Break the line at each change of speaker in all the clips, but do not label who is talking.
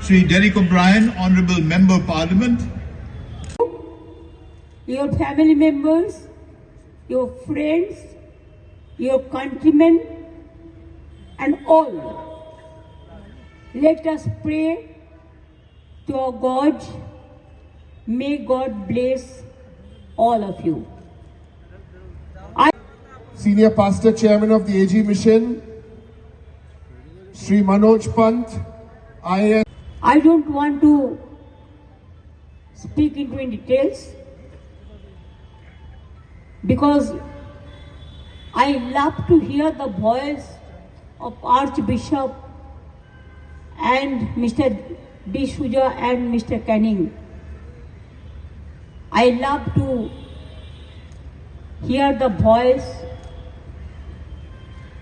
Sri Derek O'Brien, Honourable Member Parliament.
Your family members, your friends, your countrymen, and all. Let us pray to our God. May God bless all of you.
Senior Pastor Chairman of the AG Mission, Sri Manoj Pant, IAS.
I don't want to speak into details because I love to hear the voice of Archbishop and Mr. D'Souza and Mr. Canning. I love to hear the voice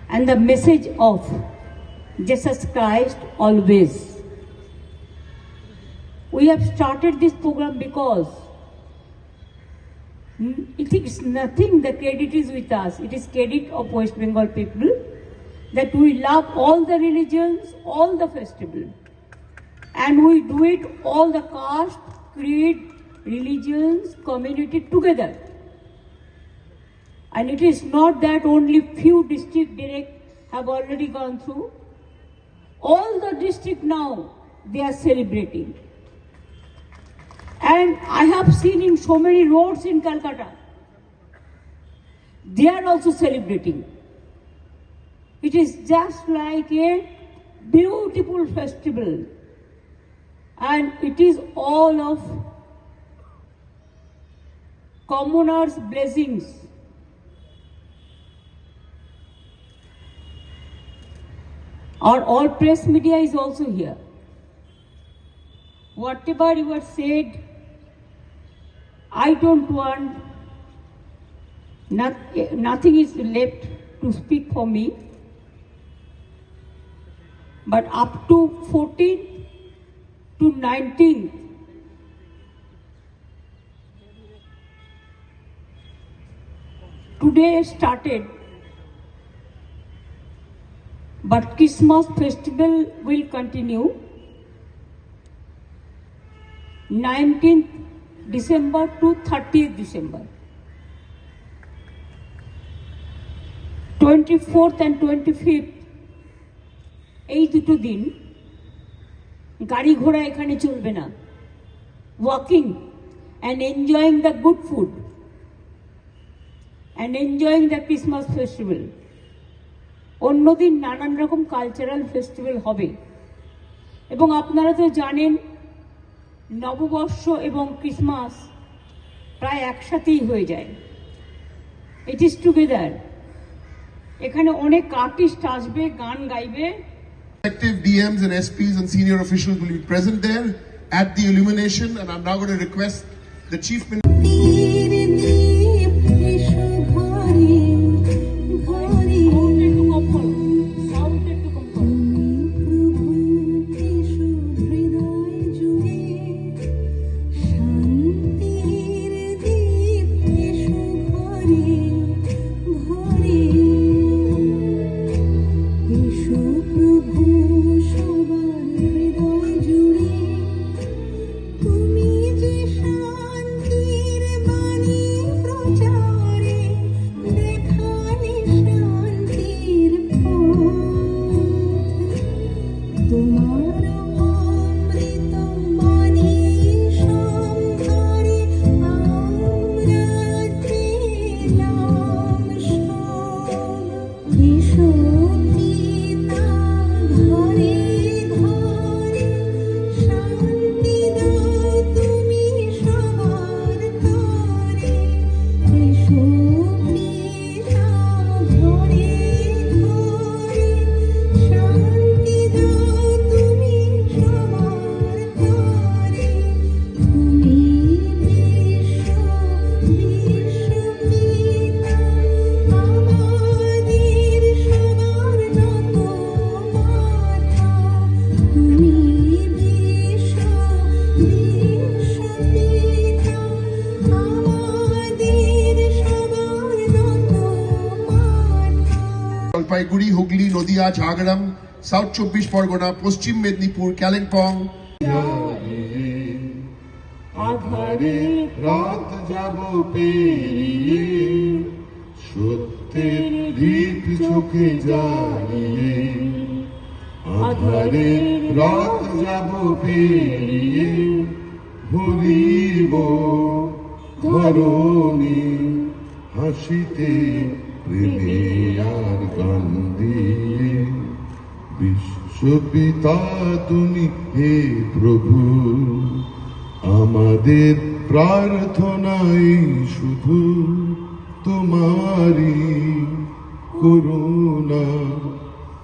and the message of Jesus Christ always. We have started this program because it is nothing, the credit is with us. It is credit of West Bengal people that we love all the religions, all the festivals. And we do it all the caste, creed, religions, community together. And it is not that only few district direct have already gone through. All the district now, they are celebrating. And I have seen in so many roads in Calcutta, they are also celebrating. It is just like a beautiful festival. And it is all of commoners' blessings. Our all press media is also here. Whatever you have said, I don't want, nothing is left to speak for me. But up to 14th to 19th, today started, but Christmas festival will continue 19th December to 30th December. 24th and 25th এই দুটো দিন গাড়ি ঘোড়া এখানে চলবে না, walking and enjoying the good food and enjoying the Christmas festival. অন্যদিন নানান রকম কালচারাল ফেস্টিভ্যাল হবে এবং আপনারা তো জানেন নববর্ষ এবং ক্রিসমাস প্রায় একসাথেই হয়ে যায়। It is together. এখানে অনেক আর্টিস্ট আসবে, গান গাইবে।
Effective DMs and SPs and senior officials will be present there at the illumination, and I'm now going to request the Chief Minister. Jalpaiguri, Hooghly, Nadia, Jhargram, South 24 Pargona, Paschim Mednipur, Kalimpong.
আধারে রাত যাব পেরিয়ে, সত্যের দীপ চোখে জ্বালিয়ে। আধারে রাত যাব পেরিয়ে, ভুলিব ধরণী হাসিতে প্রেমে আর গান দিয়ে। বিশ্বপিতা তুমি হে প্রভু, আমাদের প্রার্থনাই শুধু তোমারি করুণা,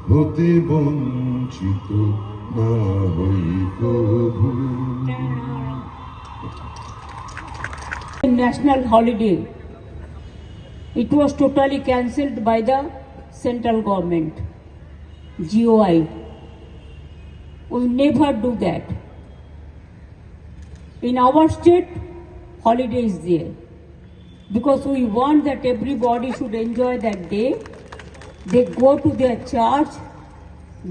হতে বঞ্চিত না হই প্রভু।
National holiday. It was totally cancelled by the central government, GOI. We never do that. In our state, holiday is there because we want that everybody should enjoy that day. They go to their church,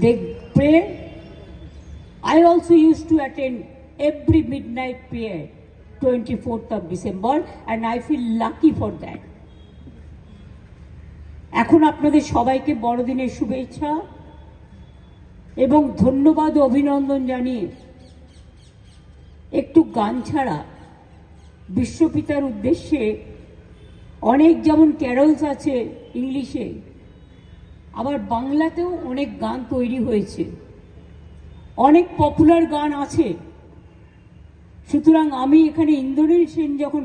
they pray. I also used to attend every midnight prayer, 24th of December, and I feel lucky for that. এখন আপনাদের সবাইকে বড়দিনের শুভেচ্ছা এবং ধন্যবাদ ও অভিনন্দন জানিয়ে একটু গান ছাড়া বিশ্বপিতার উদ্দেশ্যে অনেক যেমন ক্যারলস আছে ইংলিশে, আবার বাংলাতেও অনেক গান তৈরি হয়েছে, অনেক পপুলার গান আছে। সুতরাং আমি এখানে ইন্দ্রনীল সেন যখন